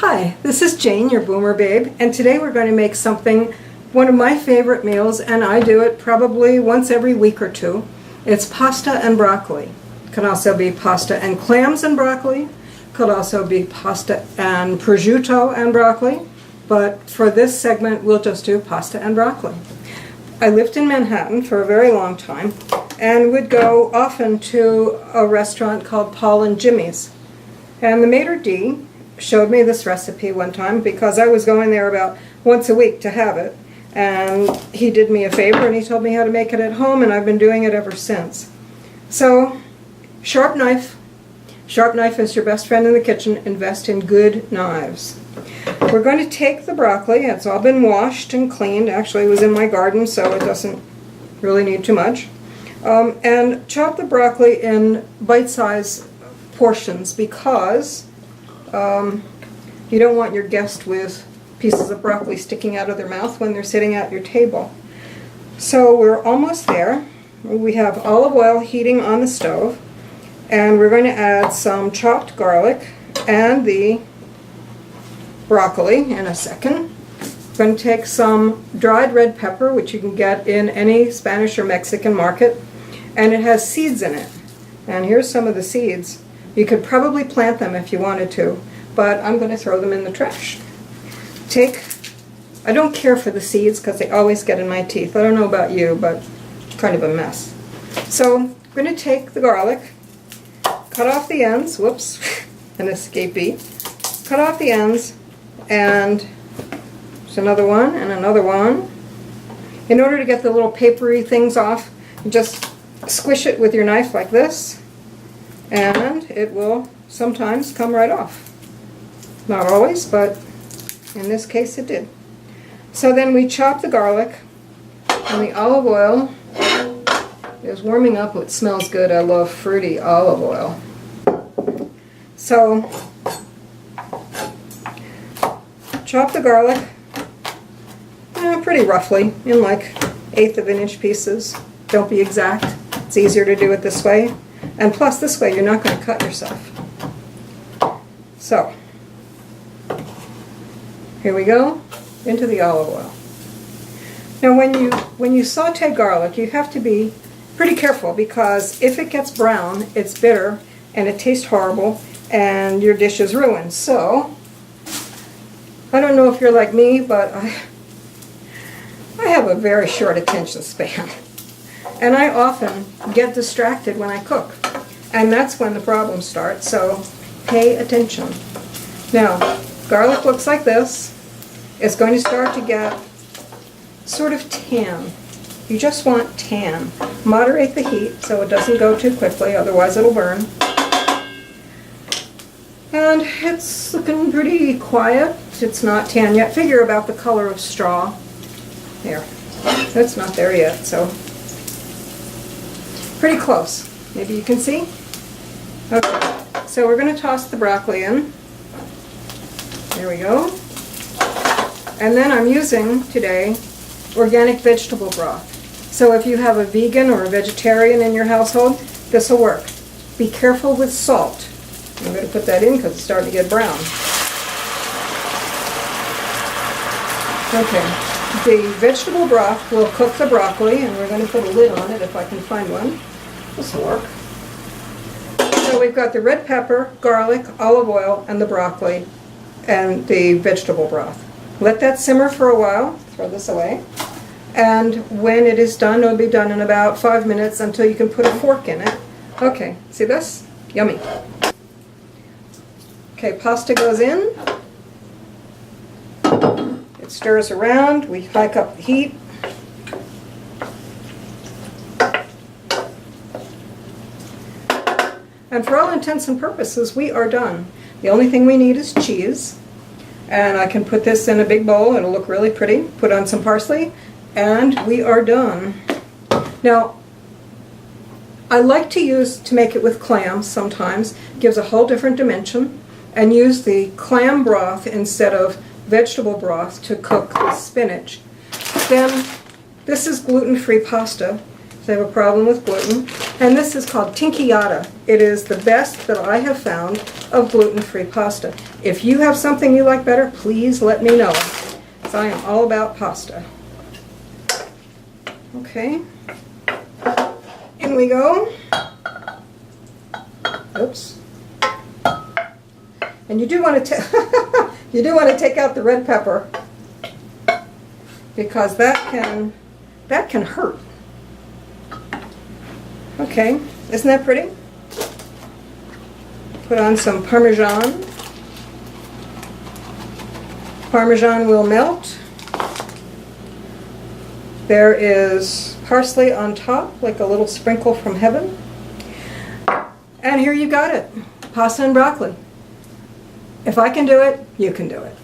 Hi, this is Jane, your Boomer Babe, and today we're going to make something, one of my favorite meals, and I do it probably once every week or two. It's pasta and broccoli. It can also be pasta and clams and broccoli. Could also be pasta and prosciutto and broccoli, but for this segment we'll just do pasta and broccoli. I lived in Manhattan for a very long time and would go often to a restaurant called Paul and Jimmy's. And the maitre d' showed me this recipe one time because I was going there about once a week to have it. And he did me a favor and he told me how to make it at home, and I've been doing it ever since. So, sharp knife. Sharp knife is your best friend in the kitchen. Invest in good knives. We're going to take the broccoli. It's all been washed and cleaned. Actually, it was in my garden, so it doesn't really need too much. And chop the broccoli in bite-sized portions because you don't want your guest with pieces of broccoli sticking out of their mouth when they're sitting at your table. So we're almost there. We have olive oil heating on the stove, and we're going to add some chopped garlic and the broccoli in a second. We're going to take some dried red pepper, which you can get in any Spanish or Mexican market, and it has seeds in it. And here's some of the seeds. You could probably plant them if you wanted to, but I'm going to throw them in the trash. I don't care for the seeds because they always get in my teeth. I don't know about you, but kind of a mess. So I'm going to take the garlic, cut off the ends, whoops, an escapee, cut off the ends, and there's another one and another one. In order to get the little papery things off, just squish it with your knife like this, and it will sometimes come right off. Not always, but in this case it did. So then we chop the garlic, and the olive oil is warming up. It smells good. I love fruity olive oil. So chop the garlic pretty roughly in like 1/8 of an inch pieces. Don't be exact. It's easier to do it this way. And plus this way you're not going to cut yourself. So here we go, into the olive oil. Now when you saute garlic, you have to be pretty careful because if it gets brown, it's bitter and it tastes horrible and your dish is ruined. So I don't know if you're like me, but I have a very short attention span. And I often get distracted when I cook. And that's when the problems start, so pay attention. Now, garlic looks like this. It's going to start to get sort of tan. You just want tan. Moderate the heat so it doesn't go too quickly, otherwise it'll burn. And it's looking pretty quiet. It's not tan yet. Figure about the color of straw. There. It's not there yet, so pretty close. Maybe you can see? Okay. So we're going to toss the broccoli in. There we go. And then I'm using today organic vegetable broth. So if you have a vegan or a vegetarian in your household, this will work. Be careful with salt. I'm going to put that in because it's starting to get brown. Okay. The vegetable broth will cook the broccoli, and we're going to put a lid on it if I can find one. This will work. So we've got the red pepper, garlic, olive oil, and the broccoli, and the vegetable broth. Let that simmer for a while. Throw this away. And when it is done, it'll be done in about 5 minutes until you can put a fork in it. Okay, see this? Yummy. Okay, pasta goes in. It stirs around. We hike up the heat. And for all intents and purposes, we are done. The only thing we need is cheese. And I can put this in a big bowl. It'll look really pretty. Put on some parsley. And we are done. Now, I like to make it with clams sometimes. It gives a whole different dimension. And use the clam broth instead of vegetable broth to cook the spinach. Then, this is gluten-free pasta. If you have a problem with gluten, And this is called Tinkyata. It is the best that I have found of gluten-free pasta. If you have something you like better, please let me know. So I am all about pasta. Okay. In we go. Oops. And you do want to you do want to take out the red pepper, because that can hurt. Okay, isn't that pretty? Put on some Parmesan. Parmesan will melt. There is parsley on top, like a little sprinkle from heaven. And here you got it, pasta and broccoli. If I can do it, you can do it.